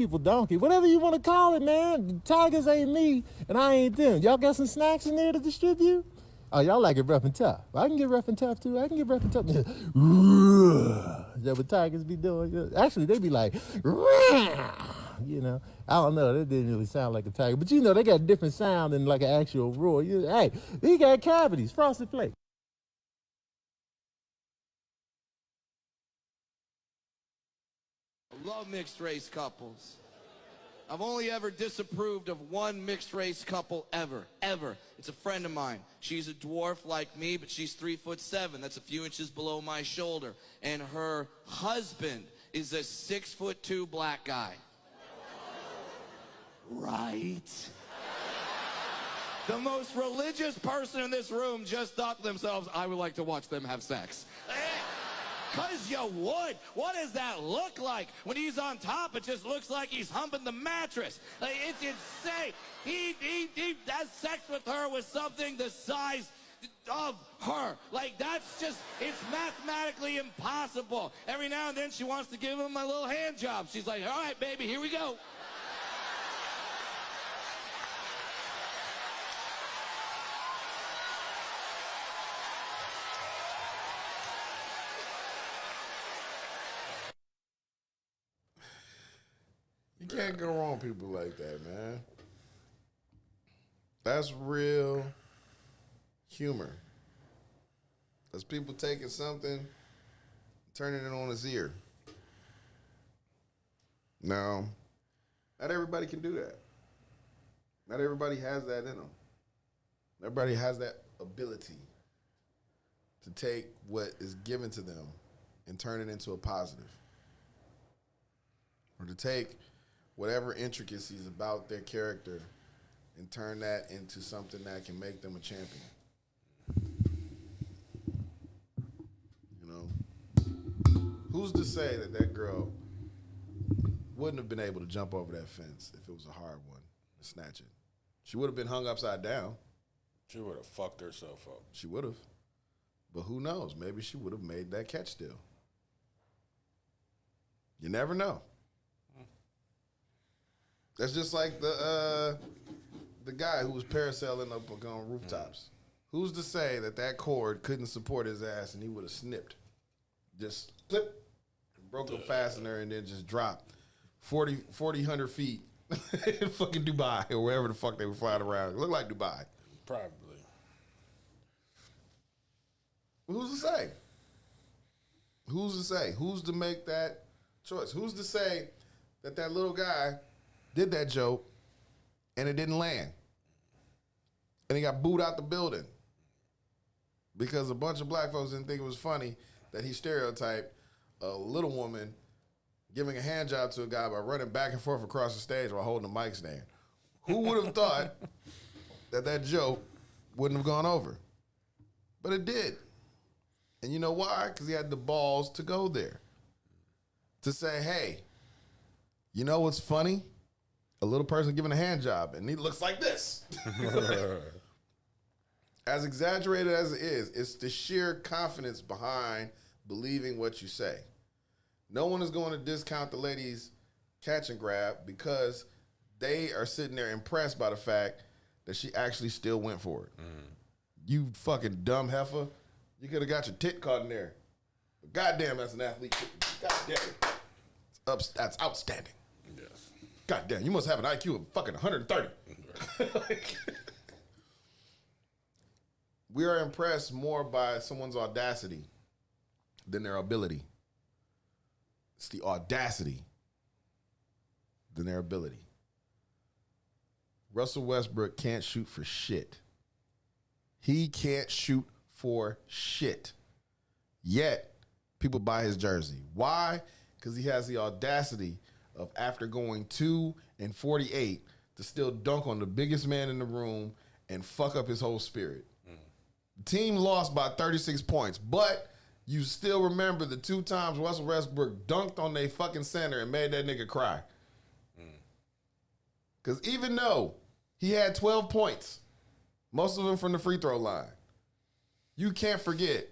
people donkey, whatever you want to call it, man. The Tigers ain't me, and I ain't them. Y'all got some snacks in there to distribute? Oh, y'all like it rough and tough. I can get rough and tough too. I can get rough and tough. Is that what Tigers be doing? Actually, they be like, you know. I don't know. That didn't really sound like a tiger, but you know they got a different sound than like an actual roar. Hey, he got cavities, frosted flakes. Love mixed race couples. I've only ever disapproved of one mixed race couple ever. It's a friend of mine. She's a dwarf like me, but she's 3'7". That's a few inches below my shoulder. And her husband is a 6'2" black guy. Right? The most religious person in this room just thought to themselves, I would like to watch them have sex. Cause you would. What does that look like? When he's on top, it just looks like he's humping the mattress. Like, it's insane. He has sex with her with something the size of her. Like, that's just, it's mathematically impossible. Every now and then she wants to give him a little hand job. She's like, all right, baby, here we go. You can't go wrong with people like that, man. That's real humor. That's people taking something, turning it on its ear. Now, not everybody can do that. Not everybody has that in them. Everybody has that ability to take what is given to them and turn it into a positive. Or to take whatever intricacies about their character and turn that into something that can make them a champion. You know? Who's to say that that girl wouldn't have been able to jump over that fence if it was a hard one and snatch it? She would have been hung upside down. She would have fucked herself up. She would have. But who knows? Maybe she would have made that catch still. You never know. That's just like the guy who was parasailing up on rooftops. Who's to say that that cord couldn't support his ass and he would have snipped? Just slip, broke the fastener, and then just dropped 40, 100 feet in fucking Dubai or wherever the fuck they were flying around. It looked like Dubai. Probably. Who's to say? Who's to say? Who's to make that choice? Who's to say that that little guy did that joke and it didn't land? And he got booed out the building because a bunch of black folks didn't think it was funny that he stereotyped a little woman giving a hand job to a guy by running back and forth across the stage while holding a mic stand. Who would have thought that that joke wouldn't have gone over? But it did. And you know why? Because he had the balls to go there. To say, hey, you know what's funny? A little person giving a hand job, and he looks like this. As exaggerated as it is, it's the sheer confidence behind believing what you say. No one is going to discount the lady's catch and grab because they are sitting there impressed by the fact that she actually still went for it. You fucking dumb heifer. You could have got your tit caught in there. But goddamn, that's an athlete. Goddamn. That's outstanding. Yes. Goddamn, you must have an IQ of fucking 130. We are impressed more by someone's audacity than their ability. It's the audacity than their ability. Russell Westbrook can't shoot for shit. He can't shoot for shit. Yet, people buy his jersey. Why? Because he has the audacity of, after going 2 and 48, to still dunk on the biggest man in the room and fuck up his whole spirit. The team lost by 36 points, but you still remember the 2 times Russell Westbrook dunked on their fucking center and made that nigga cry. Because even though he had 12 points, most of them from the free throw line, you can't forget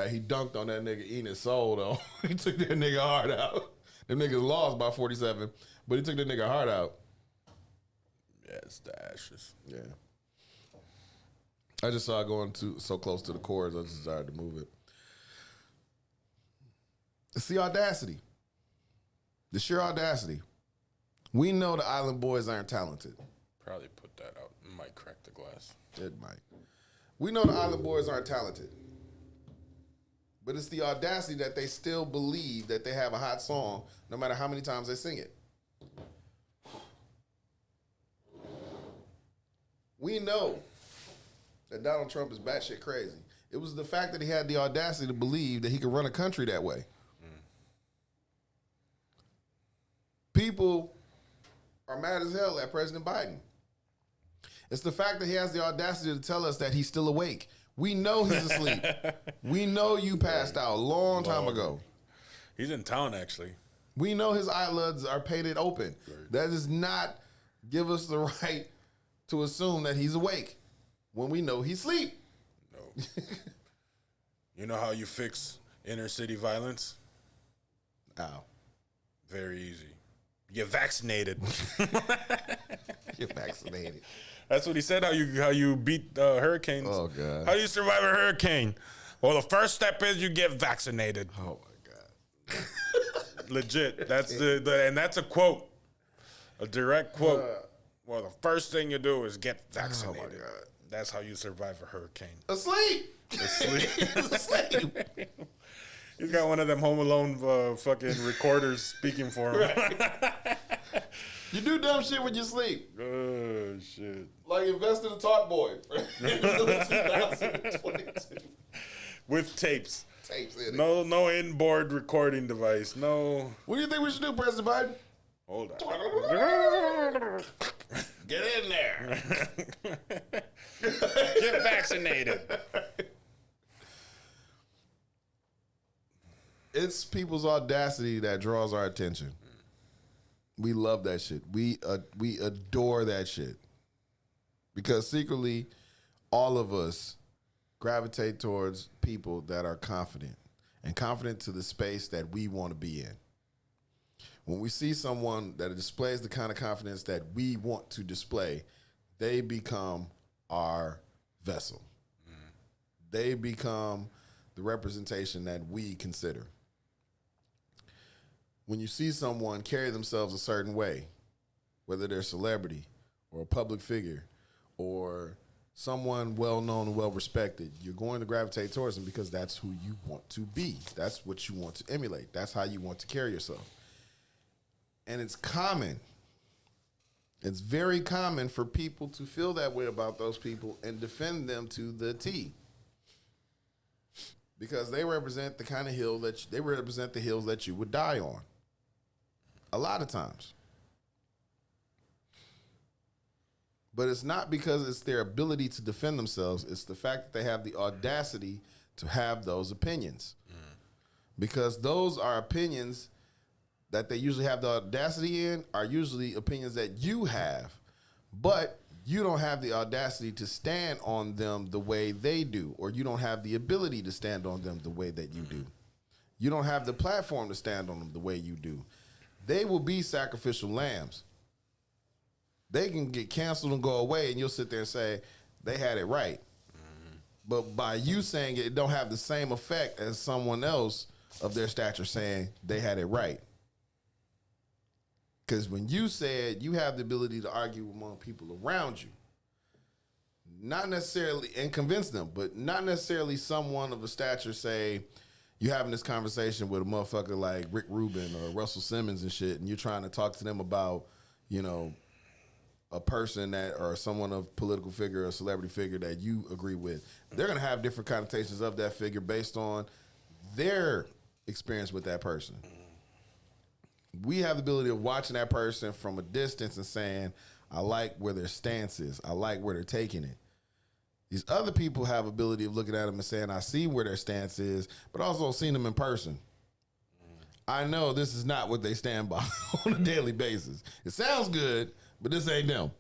he dunked on that nigga Enos Soul, though. He took that nigga hard out. Them niggas lost by 47, but he took the nigga heart out. Yeah, it's the ashes. Yeah. I just saw it going so close to the chords, I just decided to move it. It's the audacity. The sheer audacity. We know the Island Boys aren't talented. Probably put that out. It might crack the glass. It might. We know the Island Boys aren't talented. But it's the audacity that they still believe that they have a hot song no matter how many times they sing it. We know that Donald Trump is batshit crazy. It was the fact that he had the audacity to believe that he could run a country that way. People are mad as hell at President Biden. It's the fact that he has the audacity to tell us that he's still awake. We know he's asleep. We know you passed out a long time ago. He's in town, actually. We know his eyelids are painted open. Right. That does not give us the right to assume that he's awake when we know he's asleep. No. You know how you fix inner city violence? Ow. Very easy. Get vaccinated. You're vaccinated. That's what he said. How you beat hurricanes. Oh, God. How do you survive a hurricane? Well, the first step is you get vaccinated. Oh, my God. Legit. That's and that's a quote, a direct quote. Well, the first thing you do is get vaccinated. Oh, my God. That's how you survive a hurricane. Asleep. Asleep. He's asleep. He's got one of them Home Alone fucking recorders speaking for him. You do dumb shit when you sleep. Oh, shit. Like invest in a talk boy for 2022. With tapes. Tapes in it. No inboard recording device. No. What do you think we should do, President Biden? Hold on. Get in there. Get vaccinated. It's people's audacity that draws our attention. We love that shit. We adore that shit. Because secretly, all of us gravitate towards people that are confident and confident to the space that we want to be in. When we see someone that displays the kind of confidence that we want to display, they become our vessel. They become the representation that we consider. When you see someone carry themselves a certain way, whether they're a celebrity or a public figure or someone well-known and well-respected, you're going to gravitate towards them because that's who you want to be. That's what you want to emulate. That's how you want to carry yourself. And it's common. It's very common for people to feel that way about those people and defend them to the T. Because they represent the kind of hill that they represent the hills that you would die on. A lot of times. But it's not because it's their ability to defend themselves. It's the fact that they have the audacity to have those opinions. Because those are opinions that they usually have the audacity in, are usually opinions that you have. But you don't have the audacity to stand on them the way they do, or you don't have the ability to stand on them the way that you do. You don't have the platform to stand on them the way you do. They will be sacrificial lambs. They can get canceled and go away, and you'll sit there and say, they had it right. But by you saying it don't have the same effect as someone else of their stature saying they had it right. Because when you said you have the ability to argue among people around you, not necessarily, and convince them, but not necessarily someone of a stature say, you having this conversation with a motherfucker like Rick Rubin or Russell Simmons and shit, and you're trying to talk to them about, you know, a person that, or someone of political figure or celebrity figure that you agree with. They're going to have different connotations of that figure based on their experience with that person. We have the ability of watching that person from a distance and saying, I like where their stance is. I like where they're taking it. These other people have ability of looking at them and saying, I see where their stance is, but also seen them in person. I know this is not what they stand by on a daily basis. It sounds good, but this ain't them.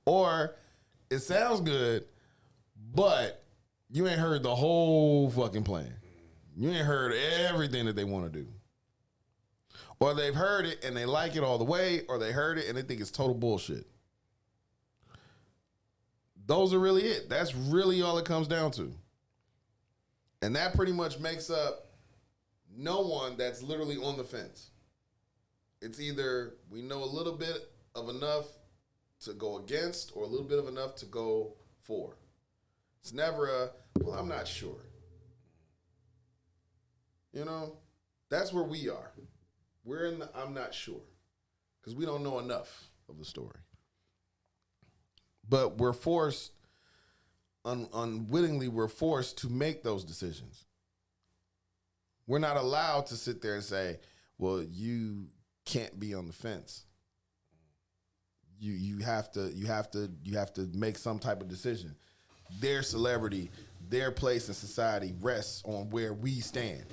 Or it sounds good, but you ain't heard the whole fucking plan. You ain't heard everything that they want to do. Or they've heard it and they like it all the way, or they heard it and they think it's total bullshit. Those are really it. That's really all it comes down to. And that pretty much makes up no one that's literally on the fence. It's either we know a little bit of enough to go against or a little bit of enough to go for. It's never a, well, I'm not sure. You know, that's where we are. We're in the I'm not sure because we don't know enough of the story. But we're forced, unwittingly, we're forced to make those decisions. We're not allowed to sit there and say, well, you can't be on the fence. You have to make some type of decision. Their celebrity, their place in society rests on where we stand.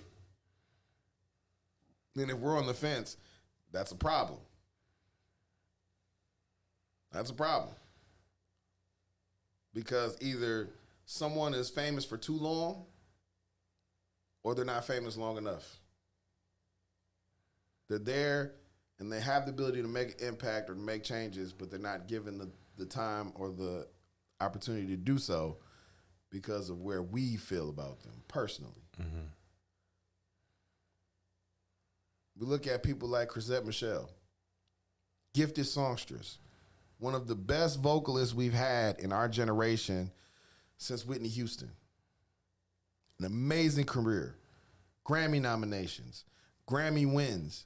And if we're on the fence, that's a problem. That's a problem. Because either someone is famous for too long or they're not famous long enough. They're there and they have the ability to make an impact or to make changes, but they're not given the time or the opportunity to do so because of where we feel about them personally. Mm-hmm. We look at people like Chrisette Michele, gifted songstress, one of the best vocalists we've had in our generation since Whitney Houston. An amazing career, Grammy nominations, Grammy wins,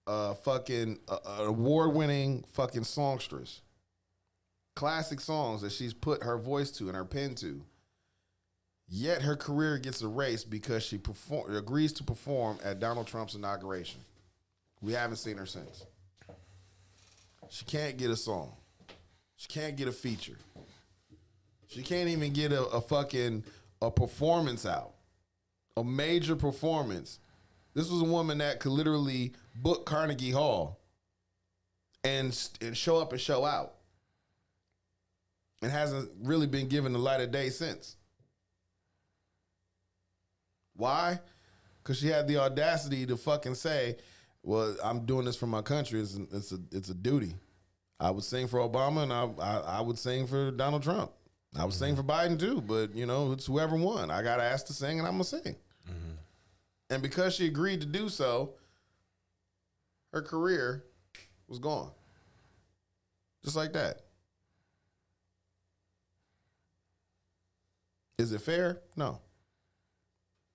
fucking award-winning fucking songstress. Classic songs that she's put her voice to and her pen to. Yet her career gets erased because she agrees to perform at Donald Trump's inauguration. We haven't seen her since. She can't get a song. She can't get a feature. She can't even get a performance out. A major performance. This was a woman that could literally book Carnegie Hall and show up and show out. And hasn't really been given the light of day since. Why? Because she had the audacity to fucking say, well, I'm doing this for my country. It's a duty. I would sing for Obama and I would sing for Donald Trump. I would sing for Biden too, but you know, it's whoever won. I got asked to sing and I'm going to sing. Mm-hmm. And because she agreed to do so, her career was gone. Just like that. Is it fair? No.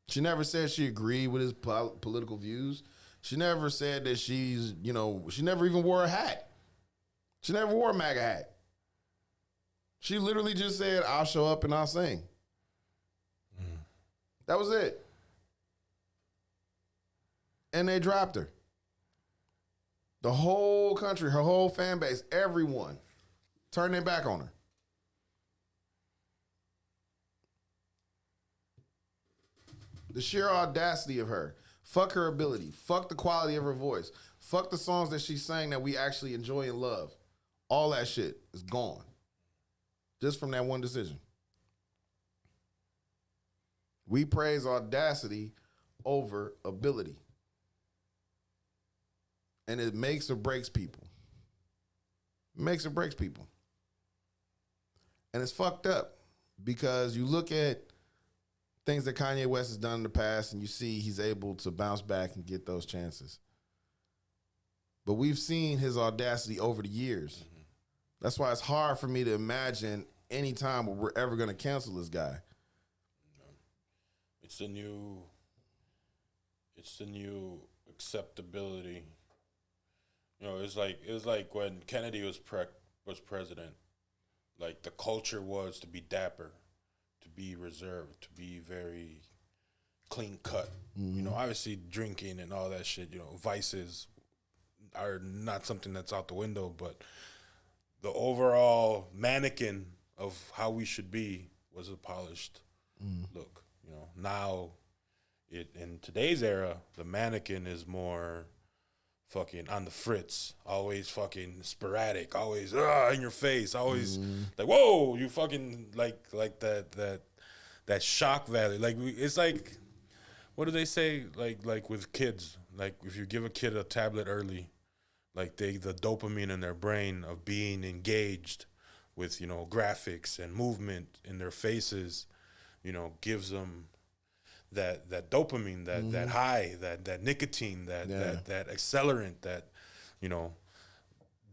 She never said she agreed with his political views. She never said that she never even wore a hat. She never wore a MAGA hat. She literally just said, I'll show up and I'll sing. Mm. That was it. And they dropped her. The whole country, her whole fan base, everyone turned their back on her. The sheer audacity of her. Fuck her ability. Fuck the quality of her voice. Fuck the songs that she sang that we actually enjoy and love. All that shit is gone. Just from that one decision. We praise audacity over ability. And it makes or breaks people. It makes or breaks people. And it's fucked up because you look at things that Kanye West has done in the past and you see he's able to bounce back and get those chances. But we've seen his audacity over the years. Mm-hmm. That's why it's hard for me to imagine any time where we're ever going to cancel this guy. It's the new acceptability. You know, it was like when Kennedy was president. Like the culture was to be dapper, to be reserved, to be very clean cut. Mm-hmm. You know, obviously drinking and all that shit, you know, vices are not something that's out the window, but the overall mannequin of how we should be was a polished look. You know, now in today's era, the mannequin is more fucking on the fritz, always fucking sporadic, always in your face, always like, whoa, you fucking like that shock value. Like it's like, what do they say? Like with kids, like if you give a kid a tablet early, like the dopamine in their brain of being engaged with, you know, graphics and movement in their faces, you know, gives them that dopamine, that high, that nicotine, that accelerant, that, you know,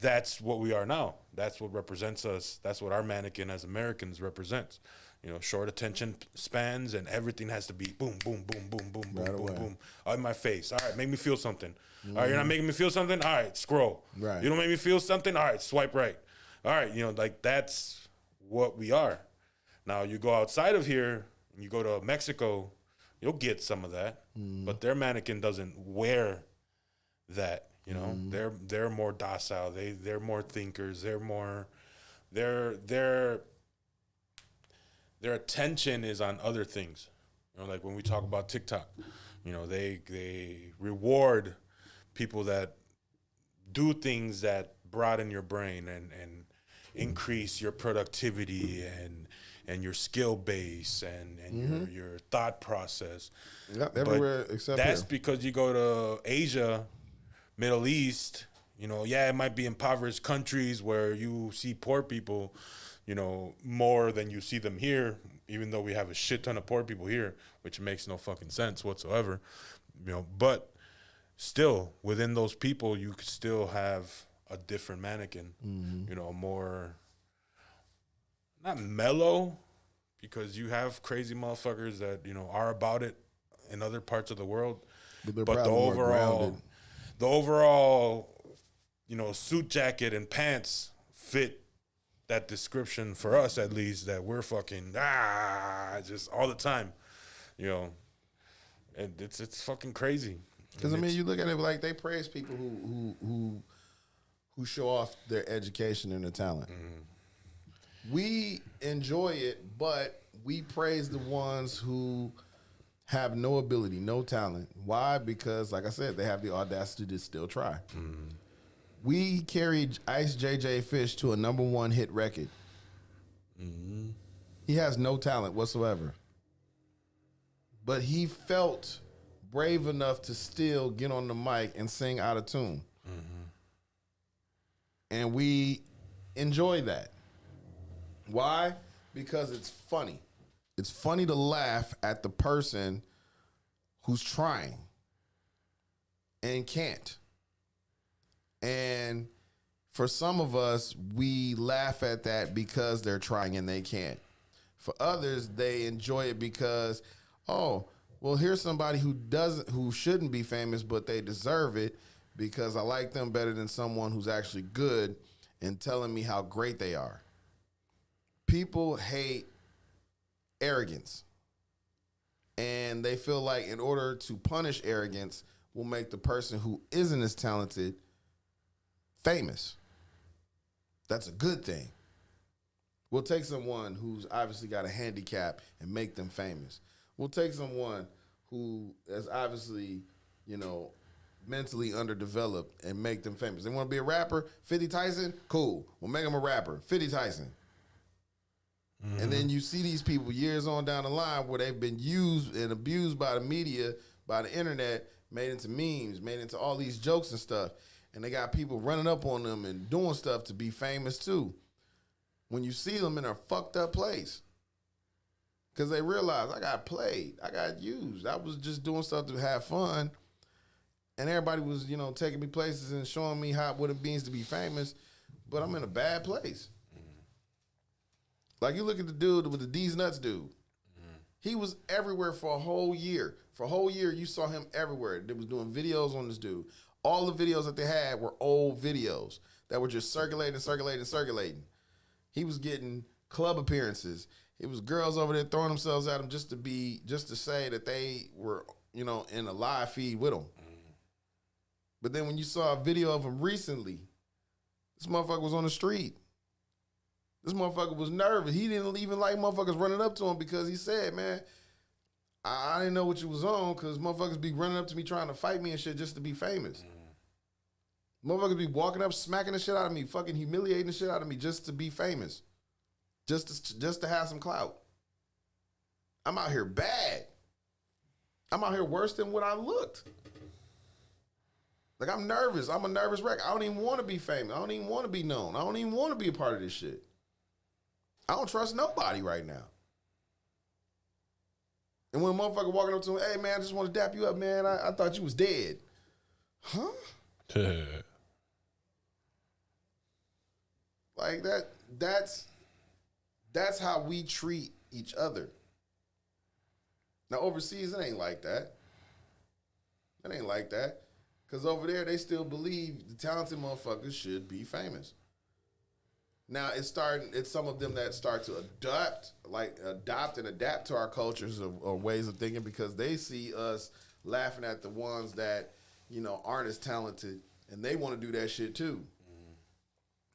that's what we are now. That's what represents us. That's what our mannequin as Americans represents. You know, short attention spans, and everything has to be boom, boom, boom, boom, boom, boom, Right boom, away. boom. In my face. All right, make me feel something. All right, you're not making me feel something? All right, scroll. Right. You don't make me feel something? All right, swipe right. All right, you know, like that's what we are. Now, you go outside of here, and you go to Mexico, you'll get some of that, but their mannequin doesn't wear that. You know, they're more docile. They're more thinkers. They're more their attention is on other things. You know, like when we talk about TikTok, you know, they reward people that do things that broaden your brain and increase your productivity and your skill base and your thought process. Yep, everywhere except that's here. because you go to Asia, Middle East, you know, yeah, it might be impoverished countries where you see poor people, you know, more than you see them here, even though we have a shit ton of poor people here, which makes no fucking sense whatsoever, you know, but still within those people, you could still have a different mannequin, you know, more, not mellow, because you have crazy motherfuckers that, you know, are about it in other parts of the world, But they're but probably more grounded. the overall, you know, suit jacket and pants fit that description for us, at least, that we're fucking just all the time, you know, and it's fucking crazy. Because I mean, you look at it like they praise people who show off their education and their talent. We enjoy it, but we praise the ones who have no ability, no talent. Why? Because, like I said, they have the audacity to still try. We carried Ice JJ Fish to a #1 hit record. He has no talent whatsoever. But he felt brave enough to still get on the mic and sing out of tune. And we enjoy that. Why? Because it's funny. It's funny to laugh at the person who's trying and can't. And for some of us, we laugh at that because they're trying and they can't. For others, they enjoy it because, oh, well, here's somebody who shouldn't be famous, but they deserve it because I like them better than someone who's actually good and telling me how great they are. People hate arrogance. And they feel like in order to punish arrogance will make the person who isn't as talented famous. That's a good thing. We'll take someone who's obviously got a handicap and make them famous. We'll take someone who is obviously, you know, mentally underdeveloped and make them famous. They want to be a rapper, 50 Tyson, cool. We'll make them a rapper, 50 Tyson. And then you see these people years on down the line where they've been used and abused by the media, by the internet, made into memes, made into all these jokes and stuff. And they got people running up on them and doing stuff to be famous too. When you see them in a fucked up place. Because they realize, I got played, I got used. I was just doing stuff to have fun. And everybody was, you know, taking me places and showing me what it means to be famous. But I'm in a bad place. Like, you look at the dude with the D's Nuts dude. He was everywhere for a whole year. For a whole year, you saw him everywhere. They was doing videos on this dude. All the videos that they had were old videos that were just circulating. He was getting club appearances. It was girls over there throwing themselves at him just to say that they were, you know, in a live feed with him. But then when you saw a video of him recently, this motherfucker was on the street. This motherfucker was nervous. He didn't even like motherfuckers running up to him because he said, man, I didn't know what you was on because motherfuckers be running up to me trying to fight me and shit just to be famous. Motherfuckers be walking up, smacking the shit out of me, fucking humiliating the shit out of me just to be famous. Just to have some clout. I'm out here bad. I'm out here worse than what I looked. Like, I'm nervous. I'm a nervous wreck. I don't even want to be famous. I don't even want to be known. I don't even want to be a part of this shit. I don't trust nobody right now. And when a motherfucker walking up to him, hey, man, I just want to dap you up, man. I thought you was dead. Huh? Like, that's how we treat each other. Now, overseas, it ain't like that. It ain't like that. Because over there, they still believe the talented motherfuckers should be famous. Now, it's some of them that start to adopt and adapt to our cultures or ways of thinking, because they see us laughing at the ones that, aren't as talented, and they want to do that shit too. Mm-hmm.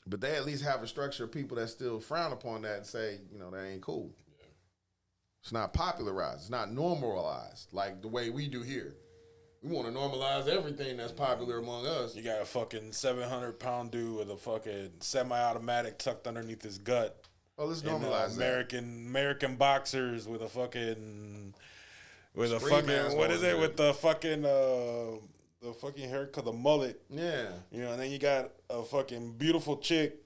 But they at least have a structure of people that still frown upon that and say, that ain't cool. Yeah. It's not popularized. It's not normalized like the way we do here. We want to normalize everything that's popular among us. You got a fucking 700-pound dude with a fucking semi-automatic tucked underneath his gut. Oh, let's normalize American boxers with a fucking what is it with the fucking haircut, the mullet. Yeah. And then you got a fucking beautiful chick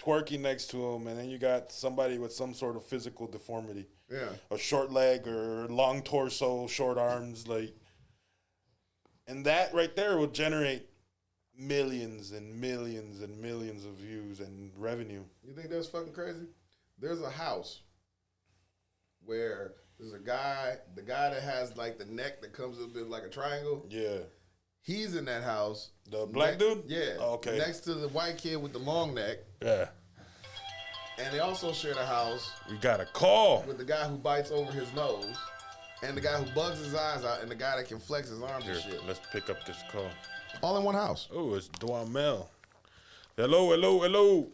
twerking next to him, and then you got somebody with some sort of physical deformity. Yeah. A short leg or long torso, short arms, like. And that right there will generate millions and millions and millions of views and revenue. You think that's fucking crazy? There's a house where there's a guy, the guy that has like the neck that comes up in like a triangle. Yeah. He's in that house. The black dude? Yeah. Oh, okay. Next to the white kid with the long neck. Yeah. And they also share the house. We got a call. With the guy who bites over his nose. And the guy who bugs his eyes out, and the guy that can flex his arms and shit. Let's pick up this call. All in one house. Oh, it's Duamel. Hello.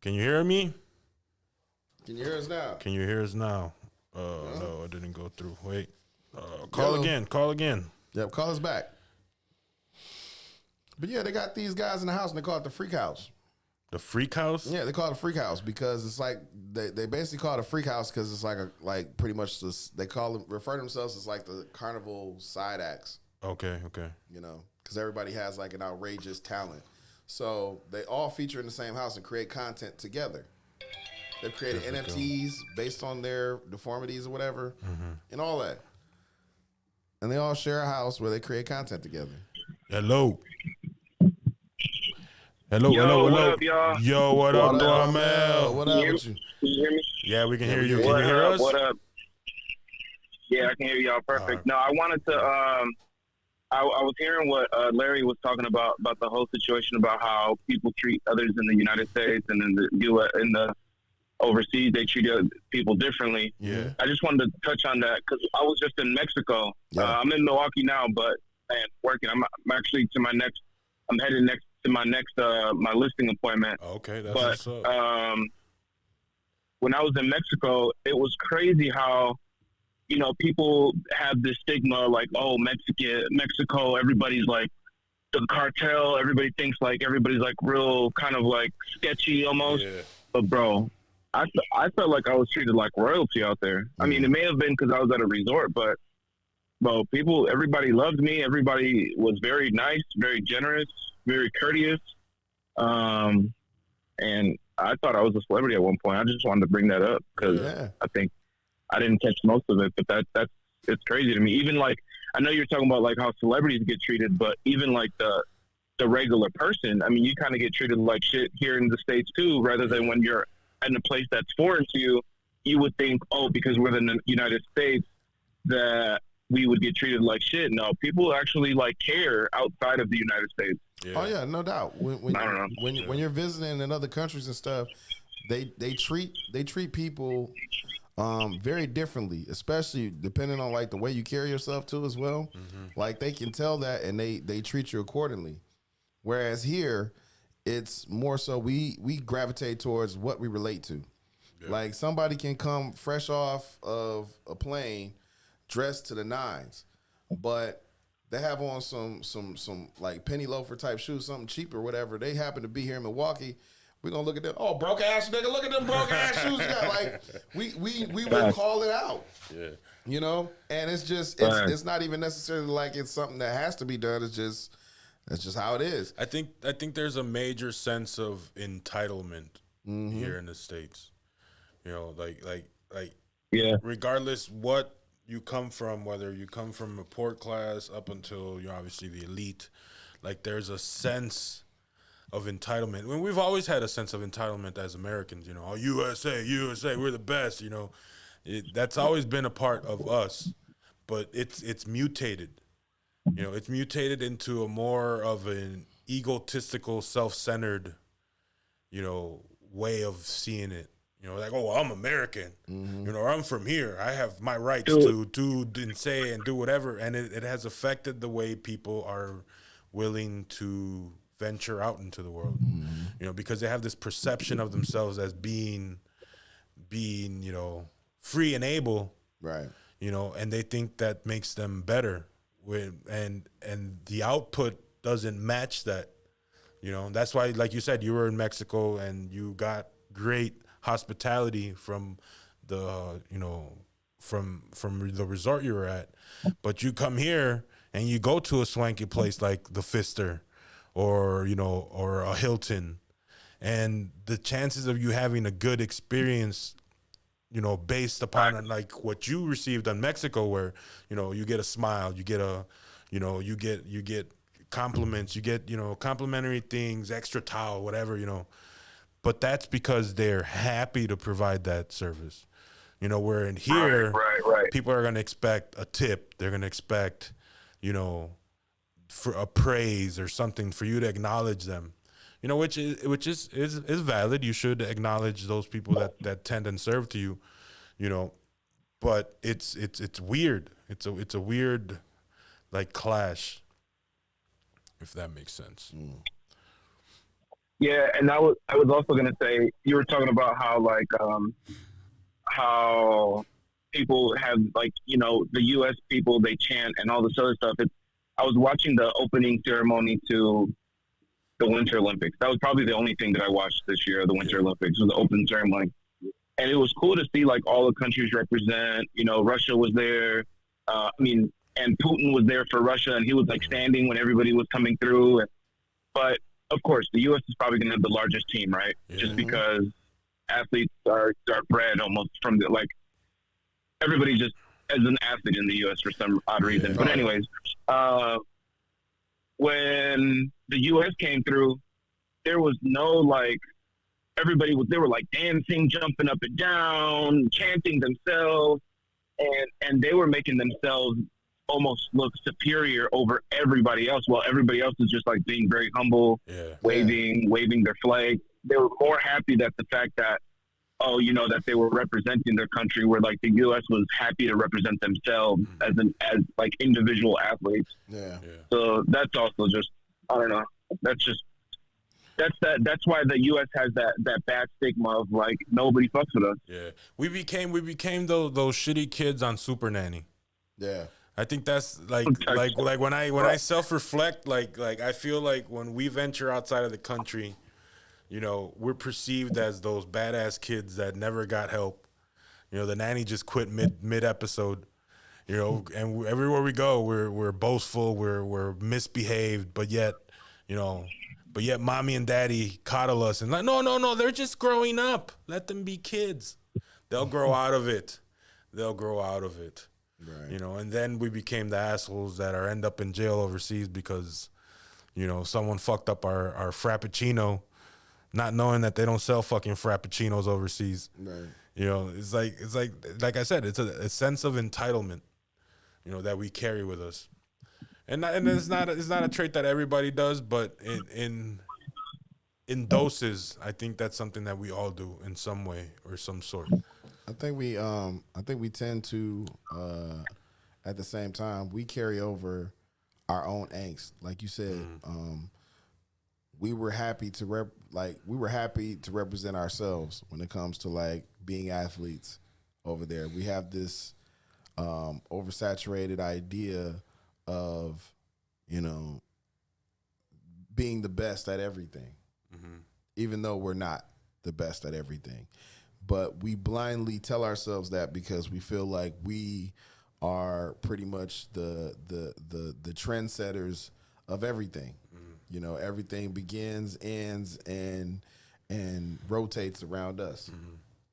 Can you hear me? Can you hear us now? Can you hear us now? No, it didn't go through. Wait. Call again. Yep, call us back. But yeah, they got these guys in the house, and they call it the Freak House. The Freak House? Yeah, they call it a Freak House because it's like they basically call it a Freak House because it's like pretty much this, they refer to themselves as like the carnival side acts. Okay. Because everybody has like an outrageous talent, so they all feature in the same house and create content together. They've created NFTs based on their deformities or whatever, and all that, and they all share a house where they create content together. Hello. What up, y'all? Yo, what up, Duamel? What up with you? Can you hear me? Yeah, we can hear you. Can What you hear up? us? What up? Yeah, I can hear y'all perfect. No, I wanted to. I was hearing what Larry was talking about the whole situation about how people treat others in the United States and in the U.S. in the overseas, they treat people differently. Yeah. I just wanted to touch on that because I was just in Mexico. Yeah. I'm in Milwaukee now, but working. I'm actually to my next. I'm headed next to my next my listing appointment. Okay, that's what's up. When I was in Mexico, it was crazy how, people have this stigma like, oh, Mexico, everybody's like the cartel. Everybody thinks like everybody's like real kind of like sketchy almost. Yeah. But bro, I felt like I was treated like royalty out there. I mean, it may have been because I was at a resort, but bro, everybody loved me. Everybody was very nice, very generous, very courteous. And I thought I was a celebrity at one point. I just wanted to bring that up because I think I didn't catch most of it, but it's crazy to me. Even like, I know you're talking about like how celebrities get treated, but even like the regular person, I mean, you kind of get treated like shit here in the States too, rather than when you're in a place that's foreign to you, you would think, oh, because we're in the United States that we would get treated like shit. No, people actually like care outside of the United States. Yeah. Oh yeah, no doubt. When I don't know. when you're visiting in other countries and stuff, they treat people very differently, especially depending on like the way you carry yourself too as well. Like they can tell that and they treat you accordingly. Whereas here, it's more so we gravitate towards what we relate to. Yeah. Like somebody can come fresh off of a plane, dressed to the nines, but they have on some like penny loafer type shoes, something cheap or whatever. They happen to be here in Milwaukee. We're gonna look at them. Oh, broke ass nigga, look at them broke ass shoes. You got. Like we will call it out. Yeah. You know, and it's not even necessarily like it's something that has to be done. That's just how it is. I think there's a major sense of entitlement here in the States. You know, like Yeah. regardless what you come from, whether you come from a poor class up until you're obviously the elite, like there's a sense of entitlement. I mean, we've always had a sense of entitlement as Americans, you know, oh, USA, we're the best, you know. That's always been a part of us, but it's mutated. You know, it's mutated into a more of an egotistical, self-centered, you know, way of seeing it. You know, like, oh, I'm American. You know, or I'm from here. I have my rights to do and say and do whatever. And it has affected the way people are willing to venture out into the world. You know, because they have this perception of themselves as being, you know, free and able. Right. You know, and they think that makes them better. And the output doesn't match that. You know, that's why, like you said, you were in Mexico and you got great hospitality from the, you know, from the resort you were at. But you come here and you go to a swanky place like the Pfister or, you know, or a Hilton, and the chances of you having a good experience, you know, based upon like what you received in Mexico, where, you know, you get a smile, you get a, you know, you get compliments, you get, you know, complimentary things, extra towel, whatever, you know. But that's because they're happy to provide that service. You know, where in here, Right. people are going to expect a tip. They're going to expect, you know, for a praise or something for you to acknowledge them. You know, which is valid. You should acknowledge those people that tend and serve to you. You know, but it's weird. It's a weird, like, clash, if that makes sense. Yeah, and I was also gonna say, you were talking about how like how people have, like, you know, the U.S. people, they chant and all this other stuff. I was watching the opening ceremony to the Winter Olympics. That was probably the only thing that I watched this year, the Winter Olympics, was the open ceremony. And it was cool to see, like, all the countries represent. You know, Russia was there. And Putin was there for Russia, and he was, like, standing when everybody was coming through. But, of course, the U.S. is probably going to have the largest team, right? Yeah. Just because athletes are bred almost from the, like, everybody just as an athlete in the U.S. for some odd reason. Yeah. But anyways, when the U.S. came through, there was no, like, they were, like, dancing, jumping up and down, chanting themselves, and they were making themselves almost look superior over everybody else, while everybody else is just, like, being very humble, waving their flag. They were more happy that the fact that, that they were representing their country, where, like, the U.S. was happy to represent themselves as like, individual athletes. Yeah. So that's also just, I don't know. That's why the U.S. has that bad stigma of, like, nobody fucks with us. Yeah, we became those shitty kids on Super Nanny. Yeah. I think that's like when I self-reflect, like I feel like when we venture outside of the country, you know, we're perceived as those badass kids that never got help. You know, the nanny just quit mid episode. You know, and everywhere we go, we're boastful, we're misbehaved, but yet mommy and daddy coddle us and like, no, they're just growing up. Let them be kids. They'll grow out of it. Right. You know, and then we became the assholes that end up in jail overseas because, you know, someone fucked up our Frappuccino, not knowing that they don't sell fucking Frappuccinos overseas. Right. You know, it's like I said, it's a sense of entitlement, you know, that we carry with us. And it's not a trait that everybody does, but in doses, I think that's something that we all do in some way or some sort. I think we tend to at the same time we carry over our own angst. Like you said, we were happy to represent ourselves when it comes to, like, being athletes over there. We have this oversaturated idea of, you know, being the best at everything. even though we're not the best at everything. But we blindly tell ourselves that because we feel like we are pretty much the trendsetters of everything. You know, everything begins, ends, and rotates around us.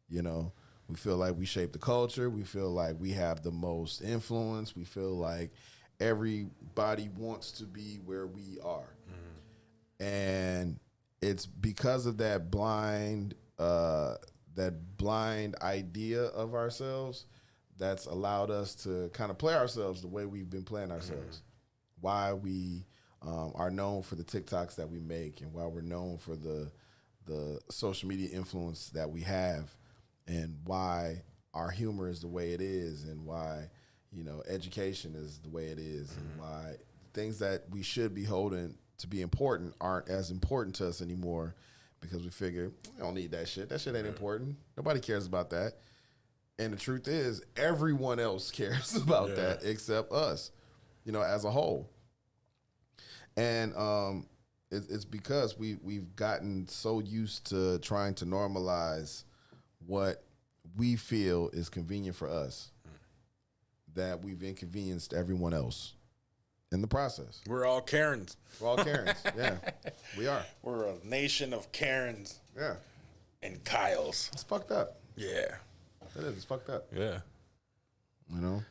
You know, we feel like we shape the culture. We feel like we have the most influence. We feel like everybody wants to be where we are. And it's because of that blind idea of ourselves that's allowed us to kind of play ourselves the way we've been playing ourselves. Why we are known for the TikToks that we make, and why we're known for the social media influence that we have, and why our humor is the way it is, and why, you know, education is the way it is, and why things that we should be holding to be important aren't as important to us anymore, because we figure we don't need that shit. That shit ain't important. Nobody cares about that. And the truth is, everyone else cares about that except us, you know, as a whole. And it's because we've gotten so used to trying to normalize what we feel is convenient for us that we've inconvenienced everyone else in the process. We're all Karens. We're all Karens. Yeah, we are. We're a nation of Karens Yeah, and Kyles. it's fucked up. Yeah. It is. It's fucked up. Yeah. You know.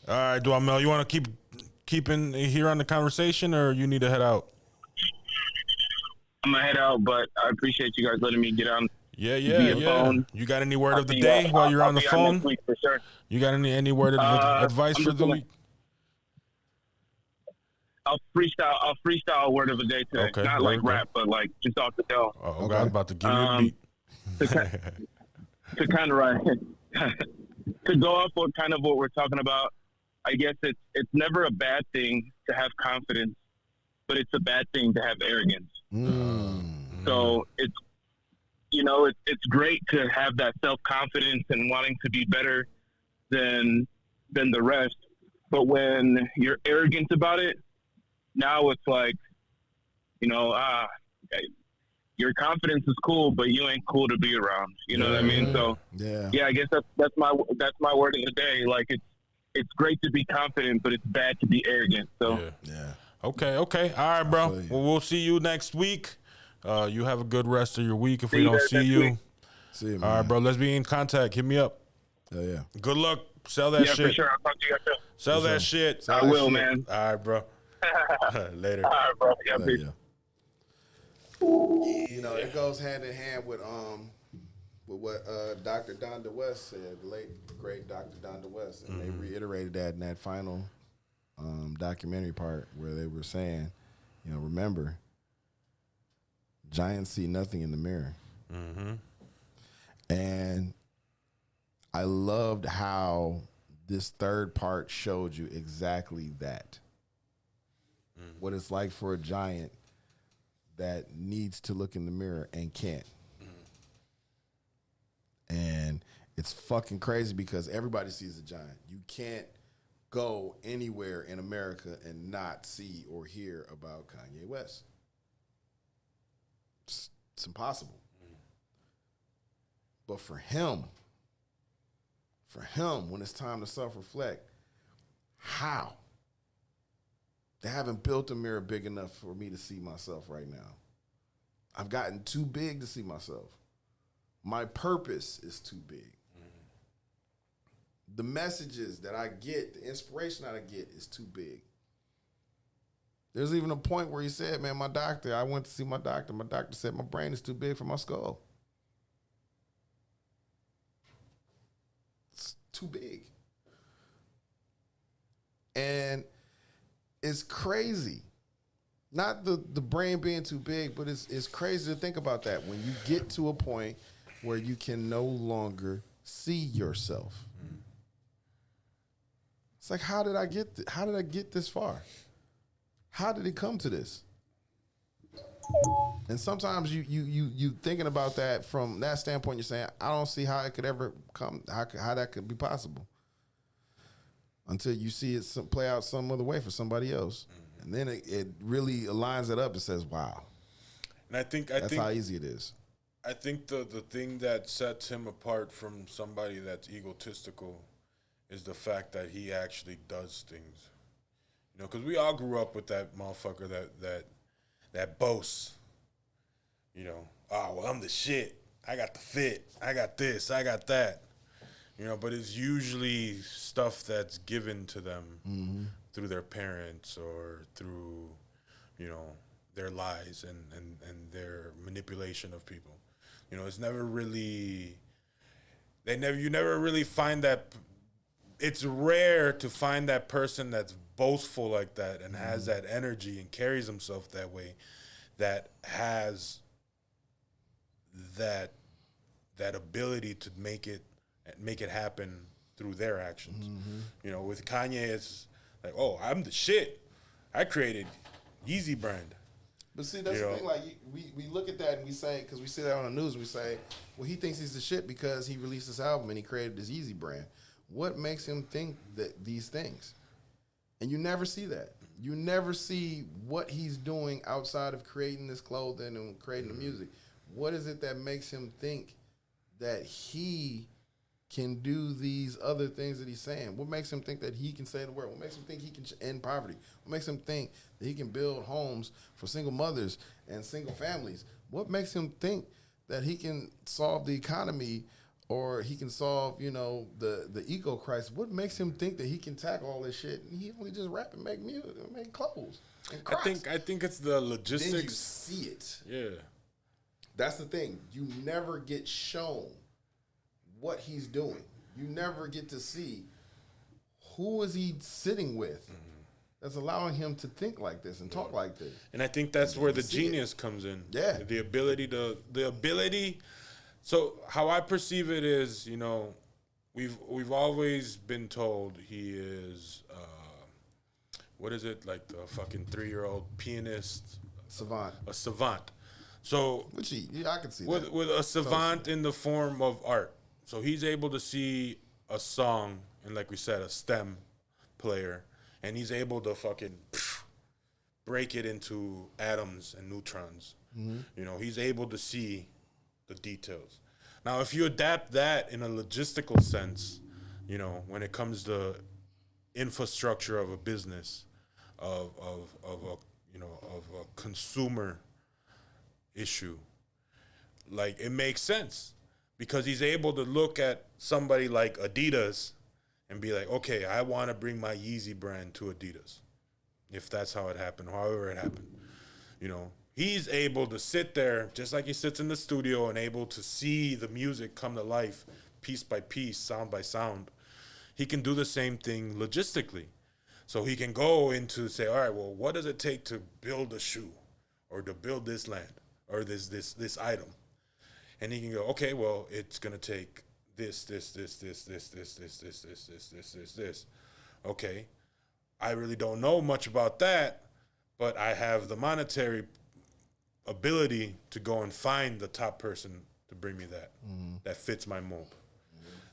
All right, Duhamel, you want to keep in here on the conversation, or you need to head out? I'm gonna head out, but I appreciate you guys letting me get on. Yeah. Phone. You got any word of the day while you're on the phone? Next week for sure. You got any word of advice I'm for just the gonna- week? I'll freestyle a word of the day today. Okay, Not go like ahead. rap, but like just off the dome. Oh, okay. I was about to give you a beat. To kind of to go off on kind of what we're talking about, I guess it's never a bad thing to have confidence, but it's a bad thing to have arrogance. So it's, you know, it's great to have that self-confidence and wanting to be better than the rest, but when you're arrogant about it, now it's like, you know, your confidence is cool, but you ain't cool to be around. You know what I mean? So yeah, I guess that's my word of the day. Like it's great to be confident, but it's bad to be arrogant. So Yeah. Okay. All right, bro. feel you. Well, we'll see you next week. You have a good rest of your week if we you don't guys see next you. week. See you, man. All right, bro. Let's be in contact. Hit me up. Hell yeah. Good luck. Sell that yeah, shit. for sure. I'll talk to you guys soon. Sell that shit. Sell I that will, shit. man. All right, bro. Later. All right, bro. Yeah, Hell peace. yeah. You know, it goes hand in hand with what Dr. Donda West said, the late great Dr. Donda West, and they reiterated that in that final documentary part where they were saying, you know, remember, giants see nothing in the mirror. And I loved how this third part showed you exactly that. What it's like for a giant that needs to look in the mirror and can't. And it's fucking crazy because everybody sees a giant. You can't go anywhere in America and not see or hear about Kanye West. It's impossible. But for him, when it's time to self-reflect, how? They haven't built a mirror big enough for me to see myself right now. I've gotten too big to see myself. My purpose is too big. The messages that I get, the inspiration that I get is too big. There's even a point where he said, man, I went to see my doctor. My doctor said my brain is too big for my skull. It's too big. And it's crazy. Not the brain being too big, but it's crazy to think about that when you get to a point where you can no longer see yourself. It's like, how did I get this far? How did it come to this? And sometimes you thinking about that from that standpoint, you're saying, I don't see how it could ever come, how that could be possible. Until you see it play out some other way for somebody else. And then it really aligns it up and says, wow. And I think That's how easy it is. I think the thing that sets him apart from somebody that's egotistical is the fact that he actually does things. You know, because we all grew up with that motherfucker that boasts. You know, oh well, I'm the shit. I got the fit. I got this. I got that. You know, but it's usually stuff that's given to them through their parents or through, you know, their lies and their manipulation of people. You know, it's never really, you never really find that. It's rare to find that person that's boastful like that and has that energy and carries himself that way, that has that ability to make it happen through their actions. You know, with Kanye, it's like, oh, I'm the shit. I created Yeezy brand. But see, that's the thing. Like, we look at that and we say, because we see that on the news, we say, well, he thinks he's the shit because he released this album and he created this Yeezy brand. What makes him think that these things? And you never see that. You never see what he's doing outside of creating this clothing and creating the music. What is it that makes him think that he can do these other things that he's saying? What makes him think that he can save the world? What makes him think he can end poverty? What makes him think that he can build homes for single mothers and single families? What makes him think that he can solve the economy or he can solve, you know, the eco crisis? What makes him think that he can tackle all this shit? And he only just rap and make music and make clothes and Crocs. I think it's the logistics. Then you see it. Yeah. That's the thing. You never get shown what he's doing. You never get to see who is he sitting with that's allowing him to think like this and talk like this. And I think that's where the genius comes in. Yeah. The ability. So how I perceive it is, you know, we've always been told he is, what is it, like the fucking 3-year-old pianist? Savant. A savant. So Which I can see that. With a savant in the form of art. So he's able to see a song, and like we said, a STEM player, and he's able to fucking break it into atoms and neutrons. You know, he's able to see the details. Now, if you adapt that in a logistical sense, you know, when it comes to infrastructure of a business, of a consumer issue, like, it makes sense. Because he's able to look at somebody like Adidas and be like, okay, I want to bring my Yeezy brand to Adidas. If that's how it happened, however it happened. You know, he's able to sit there, just like he sits in the studio and able to see the music come to life piece by piece, sound by sound. He can do the same thing logistically. So he can go into say, all right, well, what does it take to build a shoe or to build this land or this item? And he can go, okay, well, it's gonna take this. Okay, I really don't know much about that, but I have the monetary ability to go and find the top person to bring me that that fits my mold.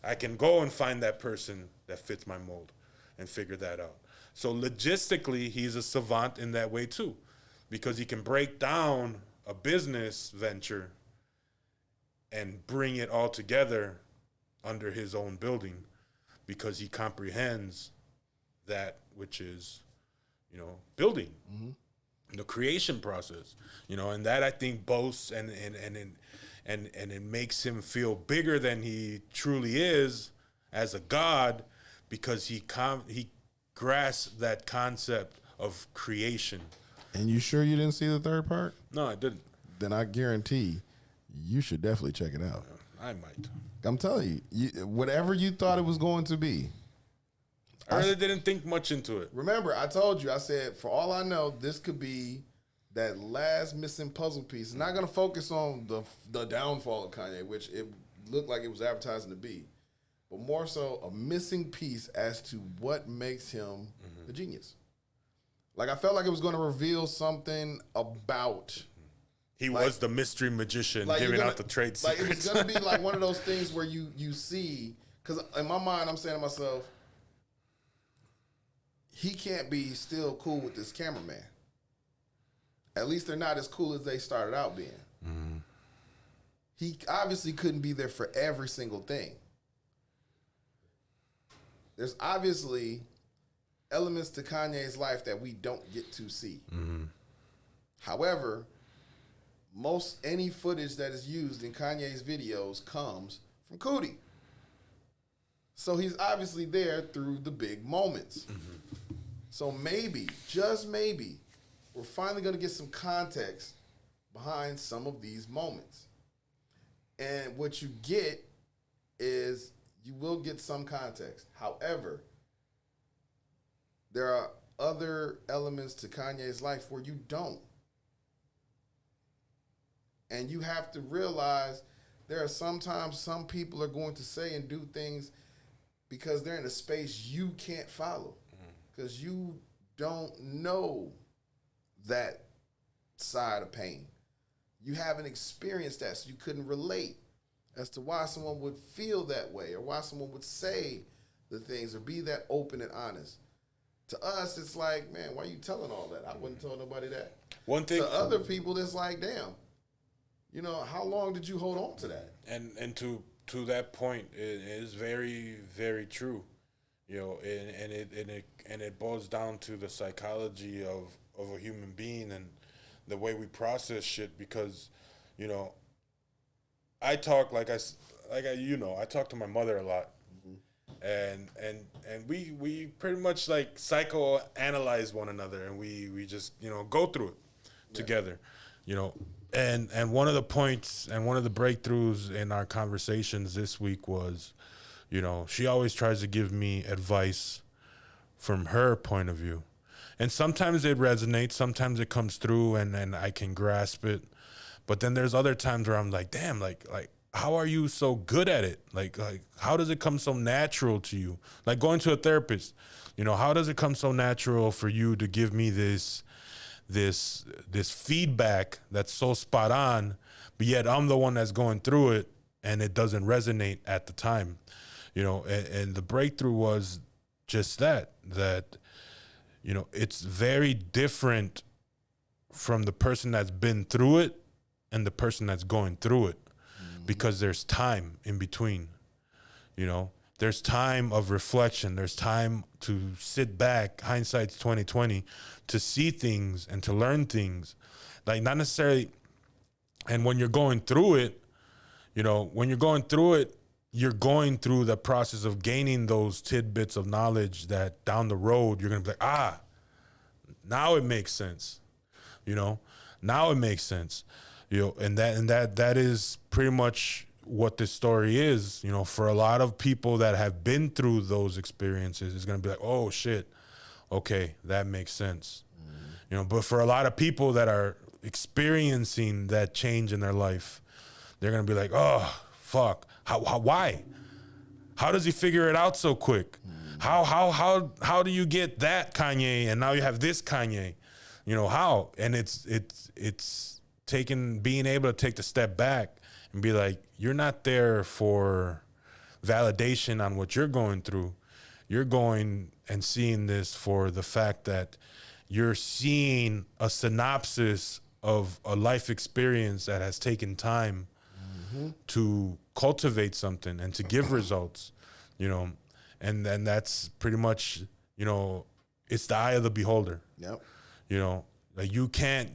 I can go and find that person that fits my mold and figure that out. So logistically, he's a savant in that way too, because he can break down a business venture and bring it all together under his own building, because he comprehends that which is, you know, building, the creation process, you know, and that I think boasts and it makes him feel bigger than he truly is as a god, because he grasps that concept of creation. And you sure you didn't see the third part? No, I didn't. Then I guarantee you should definitely check it out. I might. I'm telling you, whatever you thought it was going to be. I really didn't think much into it. Remember, I told you, I said, for all I know, this could be that last missing puzzle piece. It's not going to focus on the downfall of Kanye, which it looked like it was advertising to be, but more so a missing piece as to what makes him the genius. Like, I felt like it was going to reveal something about... He was the mystery magician giving out the trade secrets. Like, it was going to be like one of those things where you see, because in my mind, I'm saying to myself, he can't be still cool with this cameraman. At least they're not as cool as they started out being. Mm-hmm. He obviously couldn't be there for every single thing. There's obviously elements to Kanye's life that we don't get to see. Mm-hmm. However, any footage that is used in Kanye's videos comes from Coodie. So he's obviously there through the big moments. Mm-hmm. So maybe, just maybe, we're finally going to get some context behind some of these moments. And what you get is you will get some context. However, there are other elements to Kanye's life where you don't. And you have to realize there are sometimes some people are going to say and do things because they're in a space you can't follow. Because you don't know that side of pain. You haven't experienced that, so you couldn't relate as to why someone would feel that way or why someone would say the things or be that open and honest. To us, it's like, man, why are you telling all that? I wouldn't tell nobody that. One thing to other people, it's like, damn, you know, how long did you hold on to that? And to that point, it is very, very true. You know, and it boils down to the psychology of a human being and the way we process shit. Because, you know, I talk I talk to my mother a lot, and we pretty much like psychoanalyze one another, and we just, you know, go through it together, you know. And one of the points and one of the breakthroughs in our conversations this week was, you know, she always tries to give me advice from her point of view. And sometimes it resonates, sometimes it comes through and I can grasp it. But then there's other times where I'm like, damn, like how are you so good at it? Like how does it come so natural to you? Like going to a therapist, you know, how does it come so natural for you to give me this feedback that's so spot on, but yet I'm the one that's going through it and it doesn't resonate at the time, you know. And the breakthrough was just that, you know, it's very different from the person that's been through it and the person that's going through it, because there's time in between, you know. There's time of reflection. There's time to sit back, hindsight's 2020, to see things and to learn things. Like not necessarily, and when you're going through it, you know, you're going through the process of gaining those tidbits of knowledge that down the road, you're going to be like, now it makes sense. You know, now it makes sense. You know, and that is pretty much what this story is. You know, for a lot of people that have been through those experiences, it's going to be like, oh shit, okay, that makes sense. You know, but for a lot of people that are experiencing that change in their life, they're going to be like, oh fuck, why? How does he figure it out so quick? How do you get that Kanye and now you have this Kanye? You know, how? And it's being able to take the step back and be like, you're not there for validation on what you're going through. You're going and seeing this for the fact that you're seeing a synopsis of a life experience that has taken time to cultivate something and to give results, you know. And then that's pretty much, you know, it's the eye of the beholder. Yep. You know, like you can't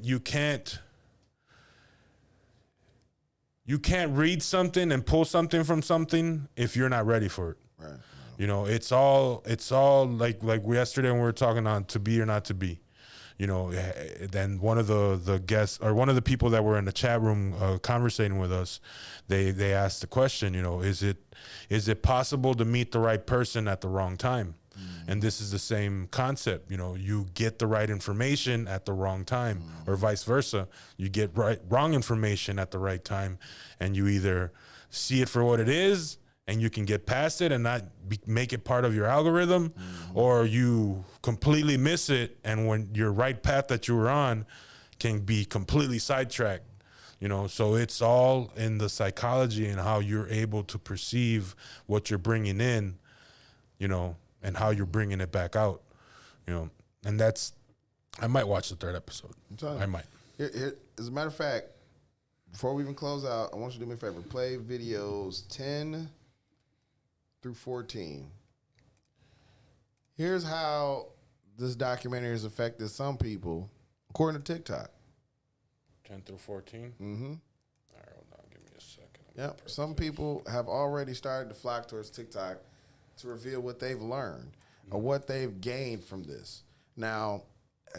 read something and pull something from something if you're not ready for it. Right. You know, it's all like yesterday when we were talking on to be or not to be. You know, then one of the guests or one of the people that were in the chat room conversating with us, they asked the question, you know, is it possible to meet the right person at the wrong time? And this is the same concept. You know, you get the right information at the wrong time, or vice versa. You get wrong information at the right time, and you either see it for what it is and you can get past it and not make it part of your algorithm, or you completely miss it, and when your right path that you were on can be completely sidetracked. You know, so it's all in the psychology and how you're able to perceive what you're bringing in, you know, and how you're bringing it back out, you know. And I might watch the third episode. I might. As a matter of fact, before we even close out, I want you to do me a favor. Play videos 10 through 14. Here's how this documentary has affected some people, according to TikTok. 10 through 14? Mm-hmm. All right, hold on. Give me a second. Yep. Some people have already started to flock towards TikTok to reveal what they've learned or what they've gained from this. Now,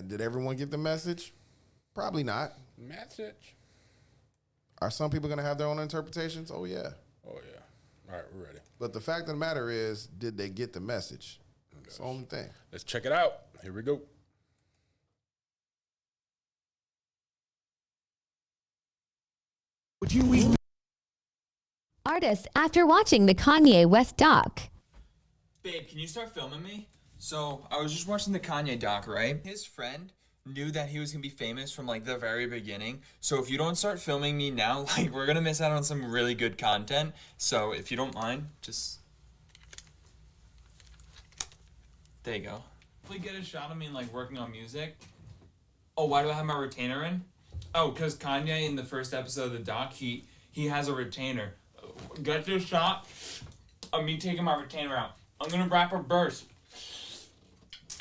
did everyone get the message? Probably not. Message. Are some people going to have their own interpretations? Oh, yeah. Oh, yeah. All right, we're ready. But the fact of the matter is, did they get the message? That's the only thing. Let's check it out. Here we go. Artist after watching the Kanye West doc. Babe, can you start filming me? So, I was just watching the Kanye doc, right? His friend knew that he was gonna be famous from like the very beginning. So if you don't start filming me now, like we're gonna miss out on some really good content. So if you don't mind, just... There you go. If we get a shot of me like working on music. Oh, why do I have my retainer in? Oh, because Kanye in the first episode of the doc, he has a retainer. Get this shot of me taking my retainer out. I'm gonna rap a verse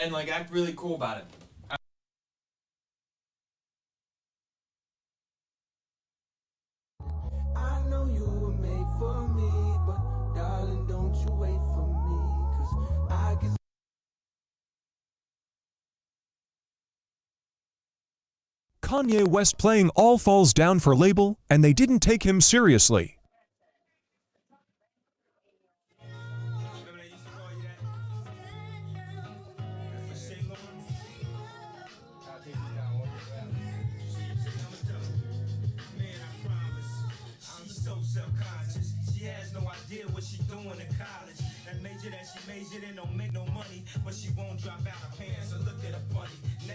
and like act really cool about it. I know you were made for me, but darling, don't you wait for me, 'cause I can. Kanye West playing All Falls Down for label, and they didn't take him seriously. Self-conscious, she has no idea what she doing in college. That major that she majored in don't make no money, but she won't drop out her pants. So look at her funny. Now,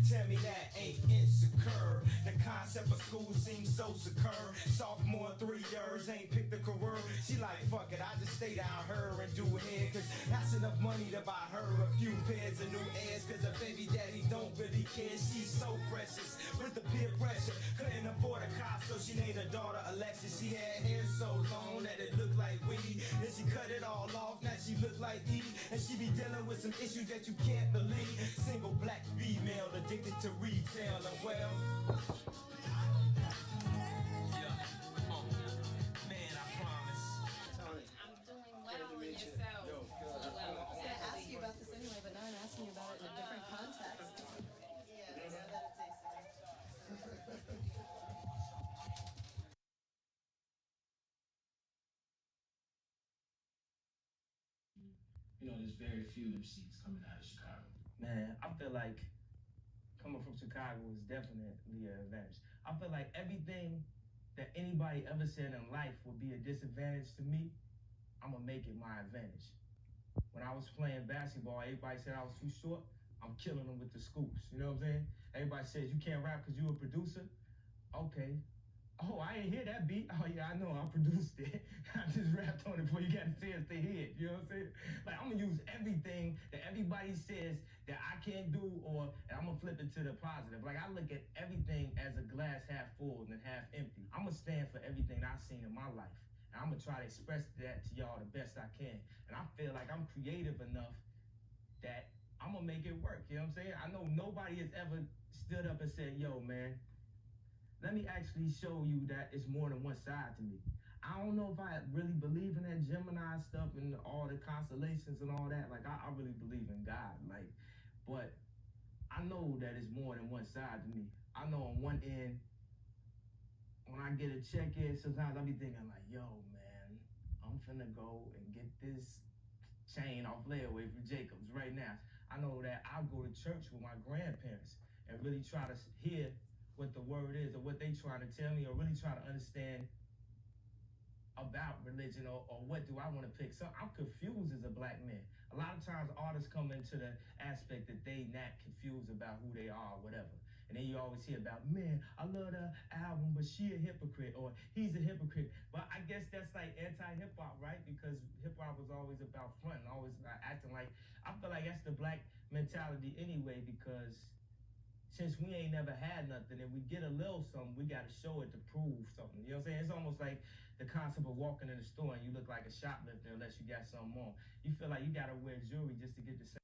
tell me that ain't insecure. The concept of school seems so secure. Sophomore 3 years ain't picked a career. She like, fuck it, I just stay down her and do it, 'cause that's enough money to buy her a few pairs of new airs. 'Cause her baby daddy don't really care. She's so precious with the peer pressure. Couldn't afford a car, so she named her daughter Alexis. She had hair so long that it looked like weed. Then she cut it all off, now she look like Edie. And she be dealing with some issues that you can't believe. Single black female addicted to retail and well. Man, I promise. I'm doing well in yourself. I was going to ask you about this anyway, but now I'm asking you about it in a different context. Yeah, that You know, there's very few MCs coming out of Chicago. Man, I feel like coming from Chicago is definitely an advantage. I feel like everything that anybody ever said in life would be a disadvantage to me, I'm gonna make it my advantage. When I was playing basketball, everybody said I was too short. I'm killing them with the scoops. You know what I'm saying? Everybody says you can't rap because you a producer. Okay. Oh, I ain't hear that beat. Oh yeah, I know. I produced it. I just rapped on it before you got a chance to hear it. You know what I'm saying? Like I'm gonna use everything that everybody says that I can't do, and I'm gonna flip it to the positive. Like I look at everything as a glass half full than half empty. I'm gonna stand for everything I've seen in my life, and I'm gonna try to express that to y'all the best I can. And I feel like I'm creative enough that I'm gonna make it work. You know what I'm saying? I know nobody has ever stood up and said, "Yo, man, let me actually show you that it's more than one side to me." I don't know if I really believe in that Gemini stuff and all the constellations and all that. Like, I really believe in God. Like, but I know that it's more than one side to me. I know on one end, when I get a check in, sometimes I'll be thinking like, yo, man, I'm finna go and get this chain off layaway from Jacobs right now. I know that I'll go to church with my grandparents and really try to hear what the word is or what they trying to tell me, or really try to understand about religion, or what do I want to pick. So I'm confused as a black man. A lot of times artists come into the aspect that they not confused about who they are or whatever. And then you always hear about, man, I love the album, but she a hypocrite, or he's a hypocrite. But I guess that's like anti-hip hop, right? Because hip hop was always about fronting, always acting like, I feel like that's the black mentality anyway, because since we ain't never had nothing, and we get a little something, we got to show it to prove something. You know what I'm saying? It's almost like the concept of walking in the store and you look like a shoplifter unless you got something on. You feel like you got to wear jewelry just to get the same.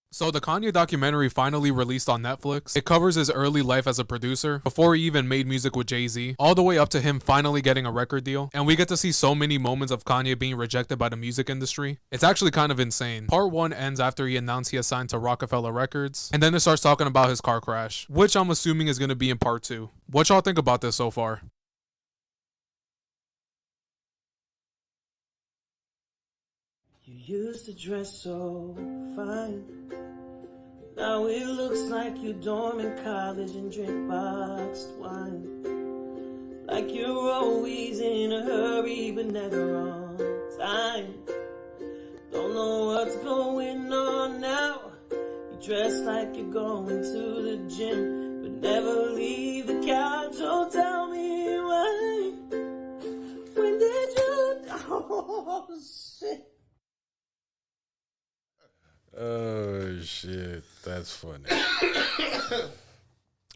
So the Kanye documentary finally released on Netflix. It covers his early life as a producer, before he even made music with Jay-Z, all the way up to him finally getting a record deal. And we get to see so many moments of Kanye being rejected by the music industry. It's actually kind of insane. Part 1 ends after he announced he has signed to Rockefeller Records, and then it starts talking about his car crash, which I'm assuming is going to be in part 2. What y'all think about this so far? You used to dress so fine. Now it looks like you dorm in college and drink boxed wine. Like you're always in a hurry but never on time. Don't know what's going on now. You dress like you're going to the gym but never leave the couch. Oh, tell me why. When did you... Oh, shit. Oh shit, that's funny.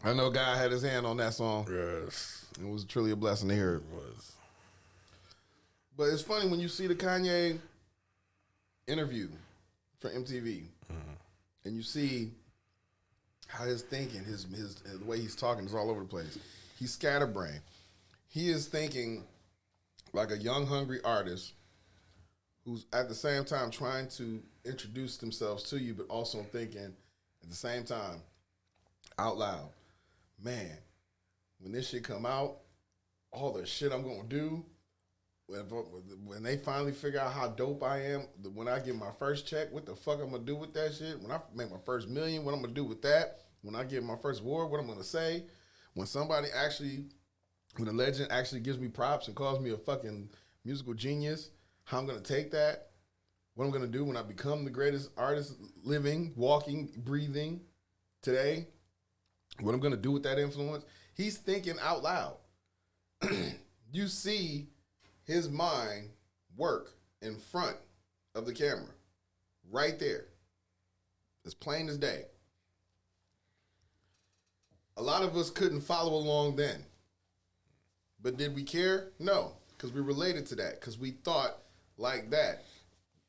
I know God had his hand on that song. Yes. It was truly a blessing to hear it. Was. But it's funny when you see the Kanye interview for MTV, and you see how his thinking, his the way he's talking is all over the place. He's scatterbrained. He is thinking like a young, hungry artist who's at the same time trying to introduce themselves to you, but also thinking at the same time out loud, man, when this shit come out, all the shit I'm gonna do, when they finally figure out how dope I am, when I get my first check, what the fuck I'm gonna do with that shit? When I make my first million, what I'm gonna do with that? When I get my first award, what I'm gonna say? When a legend actually gives me props and calls me a fucking musical genius, how I'm gonna take that, what I'm gonna do when I become the greatest artist living, walking, breathing today, what I'm gonna do with that influence. He's thinking out loud. You see his mind work in front of the camera, right there, as plain as day. A lot of us couldn't follow along then, but did we care? No, because we related to that, because we thought like that.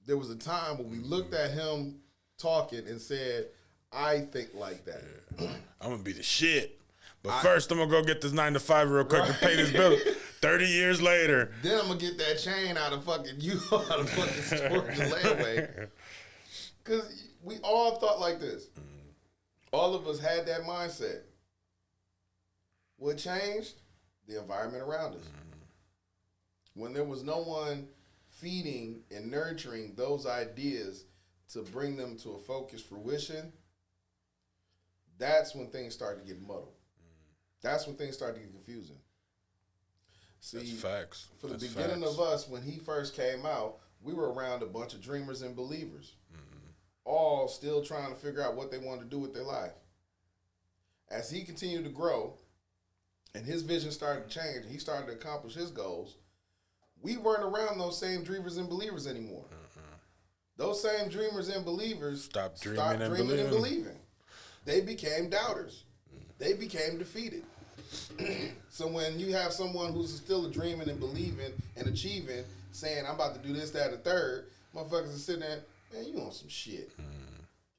There was a time when we looked at him talking and said, I think like that. I'm going to be the shit. But first, I'm going to go get this 9-to-5 real quick and pay this bill 30 years later. Then I'm going to get that chain out of fucking out of fucking storage and layaway. Because we all thought like this. All of us had that mindset. What changed? The environment around us. When there was no one feeding and nurturing those ideas to bring them to a focused fruition, that's when things start to get muddled. That's when things start to get confusing. See, that's facts. For the beginning of us, when he first came out, we were around a bunch of dreamers and believers, all still trying to figure out what they wanted to do with their life. As he continued to grow and his vision started to change and he started to accomplish his goals, we weren't around those same dreamers and believers anymore. Those same dreamers and believers stopped dreaming and believing. They became doubters. They became defeated. So when you have someone who's still dreaming and believing and achieving, saying, I'm about to do this, that, and the third, motherfuckers are sitting there, man, you on some shit.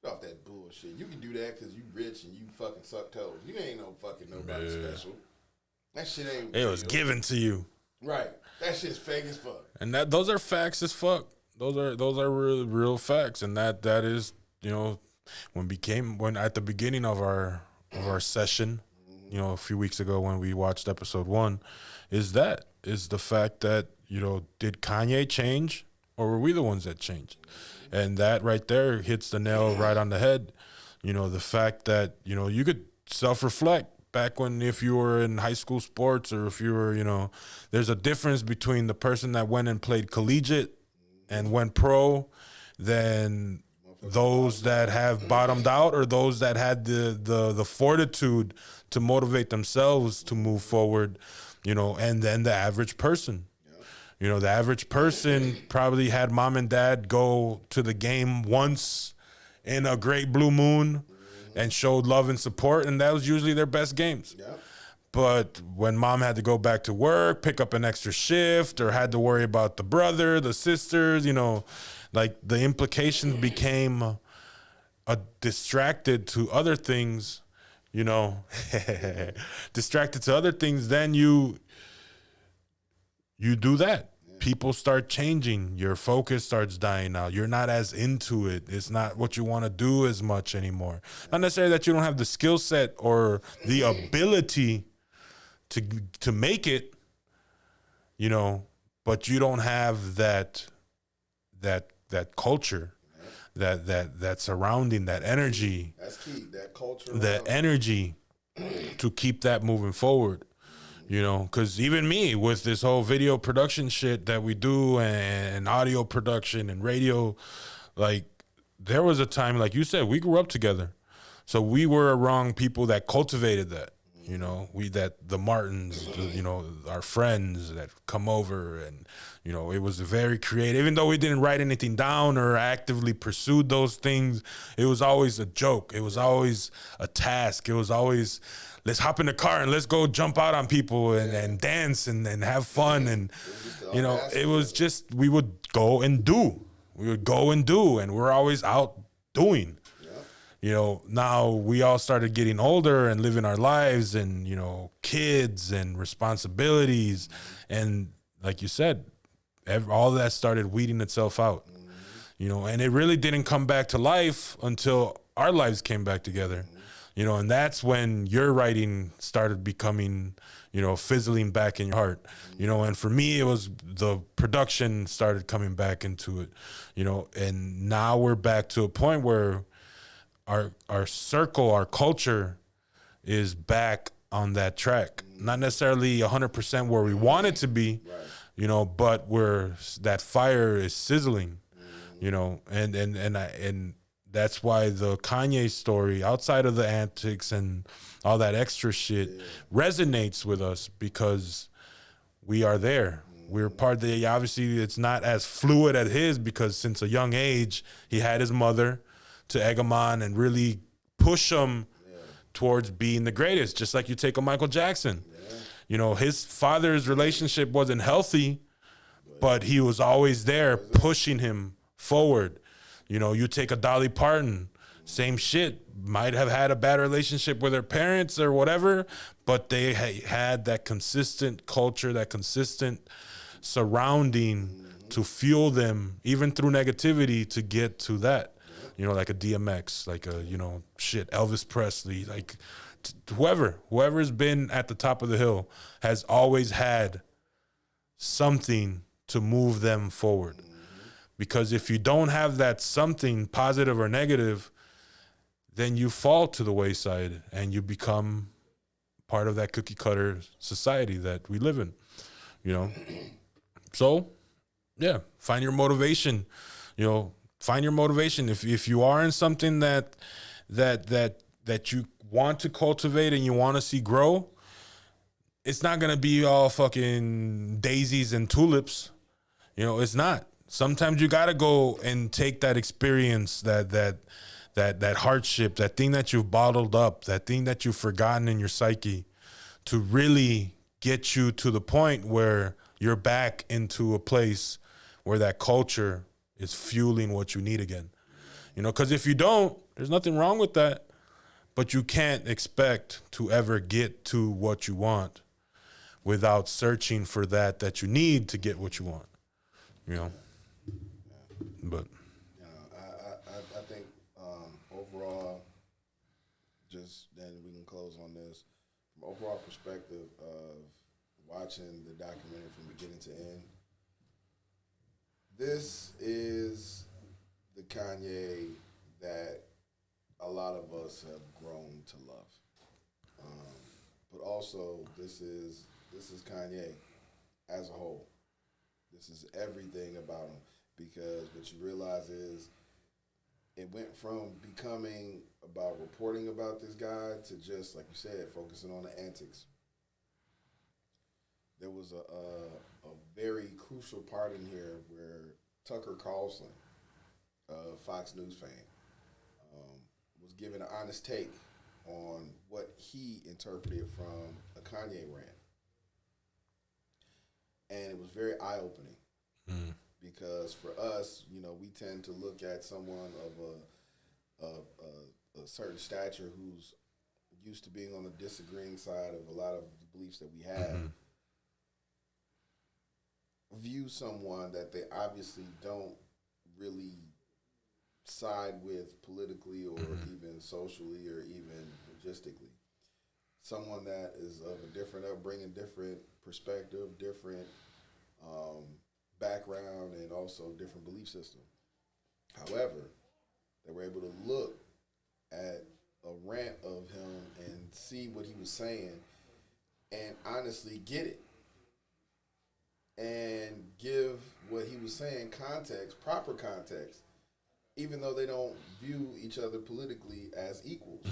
Get off that bullshit. You can do that because you rich and you fucking suck toes. You ain't no fucking nobody special. That shit ain't It was given to you. Right. That shit's fake as fuck. And those are facts as fuck. Those are real facts. And that is, you know, when at the beginning of our session, you know, a few weeks ago when we watched episode 1, is the fact that, you know, did Kanye change or were we the ones that changed? And that right there hits the nail right on the head. You know, the fact that, you know, you could self-reflect back when, if you were in high school sports or if you were, you know, there's a difference between the person that went and played collegiate and went pro than those that have bottomed out or those that had the fortitude to motivate themselves to move forward, you know, and then the average person. You know, the average person probably had mom and dad go to the game once in a great blue moon and showed love and support, and that was usually their best games. Yep. But when mom had to go back to work, pick up an extra shift, or had to worry about the brother, the sisters, you know, like the implications became distracted to other things, you know, distracted to other things, then you do that. People start changing. Your focus starts dying out. You're not as into it. It's not what you want to do as much anymore. Not necessarily that you don't have the skill set or the ability to make it, you know, but you don't have that culture, that surrounding, that energy. That's key. That culture. That energy to keep that moving forward. You know, because even me with this whole video production shit that we do and audio production and radio, like there was a time, like you said, we grew up together. So we were around people that cultivated that. You know, the Martins, you know, our friends that come over, and, you know, it was very creative. Even though we didn't write anything down or actively pursued those things, it was always a joke. It was always a task. It was always, let's hop in the car and let's go jump out on people and dance and have fun. And, you know, it was just, we would go and do. We would go and do, and we're always out doing. You know, now we all started getting older and living our lives and, you know, kids and responsibilities. And like you said, all that started weeding itself out, you know, and it really didn't come back to life until our lives came back together, you know, and that's when your writing started becoming, you know, fizzling back in your heart, you know, and for me, it was the production started coming back into it, you know, and now we're back to a point where our circle, our culture is back on that track. Not necessarily 100% where we want it to be, you know, but where that fire is sizzling, you know, and that's why the Kanye story, outside of the antics and all that extra shit, resonates with us because we are there. We're part of the, obviously it's not as fluid as his because since a young age, he had his mother to egg him on and really push him towards being the greatest, just like you take a Michael Jackson. You know, his father's relationship wasn't healthy, but he was always there pushing him forward. You know, you take a Dolly Parton, same shit, might have had a bad relationship with her parents or whatever, but they had that consistent culture, that consistent surrounding to fuel them, even through negativity, to get to that. You know, like a DMX, like a, you know, shit, Elvis Presley, like whoever's been at the top of the hill has always had something to move them forward. Because if you don't have that something, positive or negative, then you fall to the wayside and you become part of that cookie cutter society that we live in, you know? So, yeah, find your motivation, you know. Find your motivation. If you are in something that you want to cultivate and you want to see grow, it's not gonna be all fucking daisies and tulips. You know, it's not. Sometimes you gotta go and take that experience, that hardship, that thing that you've bottled up, that thing that you've forgotten in your psyche, to really get you to the point where you're back into a place where that culture is fueling what you need again. You know, because if you don't, there's nothing wrong with that, but you can't expect to ever get to what you want without searching for that you need to get what you want, you know. But I think overall, just then we can close on this. From overall perspective of watching the documentary from beginning to end, this is the Kanye that a lot of us have grown to love. But also, this is Kanye as a whole. This is everything about him, because what you realize is it went from becoming about reporting about this guy to just, like you said, focusing on the antics. there was a very crucial part in here where Tucker Carlson, Fox News fame, was giving an honest take on what he interpreted from a Kanye rant. And it was very eye-opening because for us, you know, we tend to look at someone of a certain stature who's used to being on the disagreeing side of a lot of the beliefs that we have, view someone that they obviously don't really side with politically or even socially or even logistically. Someone that is of a different upbringing, different perspective, different background, and also different belief system. However, they were able to look at a rant of him and see what he was saying and honestly get it and give what he was saying context, proper context, even though they don't view each other politically as equals.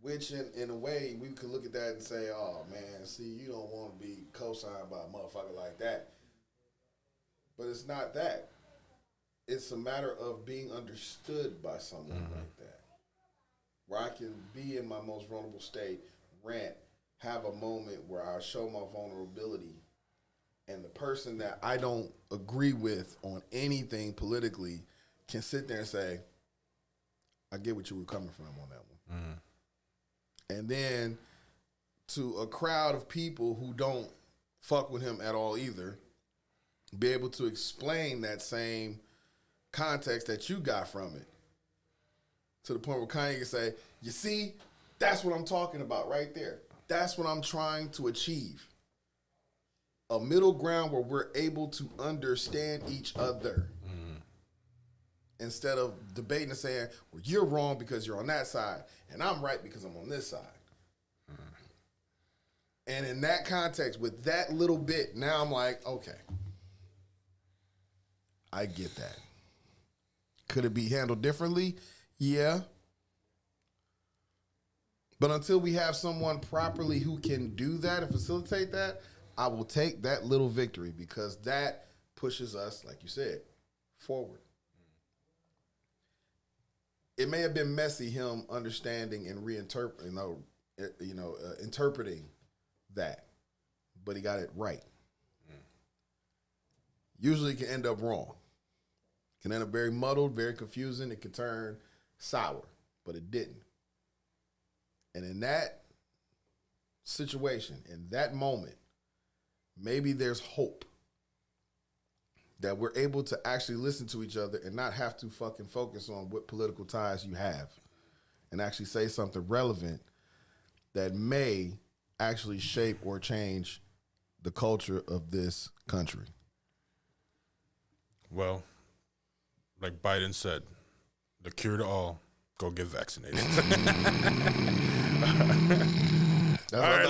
Which, in a way, we could look at that and say, oh, man, see, you don't want to be co-signed by a motherfucker like that. But it's not that. It's a matter of being understood by someone like that. Where I can be in my most vulnerable state, rant, have a moment where I show my vulnerability, and the person that I don't agree with on anything politically can sit there and say, I get what you were coming from on that one. And then to a crowd of people who don't fuck with him at all either, be able to explain that same context that you got from it. To the point where Kanye can say, you see, that's what I'm talking about right there. That's what I'm trying to achieve. A middle ground where we're able to understand each other. Instead of debating and saying, well, you're wrong because you're on that side, and I'm right because I'm on this side. And in that context, with that little bit, now I'm like, okay, I get that. Could it be handled differently? Yeah. But until we have someone properly who can do that and facilitate that, I will take that little victory because that pushes us, like you said, forward. It may have been messy, him understanding and interpreting that, but he got it right. Usually it can end up wrong. It can end up very muddled, very confusing. It can turn sour, but it didn't. And in that situation, in that moment, maybe there's hope that we're able to actually listen to each other and not have to fucking focus on what political ties you have and actually say something relevant that may actually shape or change the culture of this country. Well, like Biden said, the cure to all, go get vaccinated. All right,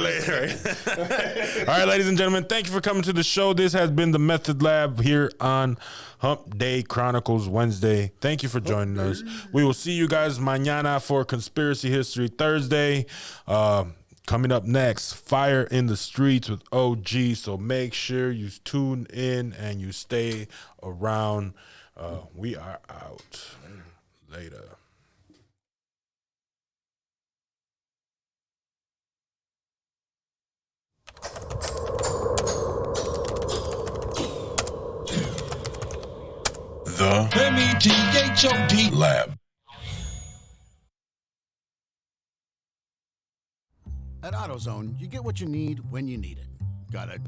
ladies and gentlemen, thank you for coming to the show. This has been the Method Lab here on Hump Day Chronicles Wednesday. Thank you for joining us. We will see you guys mañana for Conspiracy History Thursday. Coming up next, Fire in the Streets with OG. So make sure you tune in and you stay around. We are out. Later. The METHOD Lab. At AutoZone, you get what you need when you need it. Got a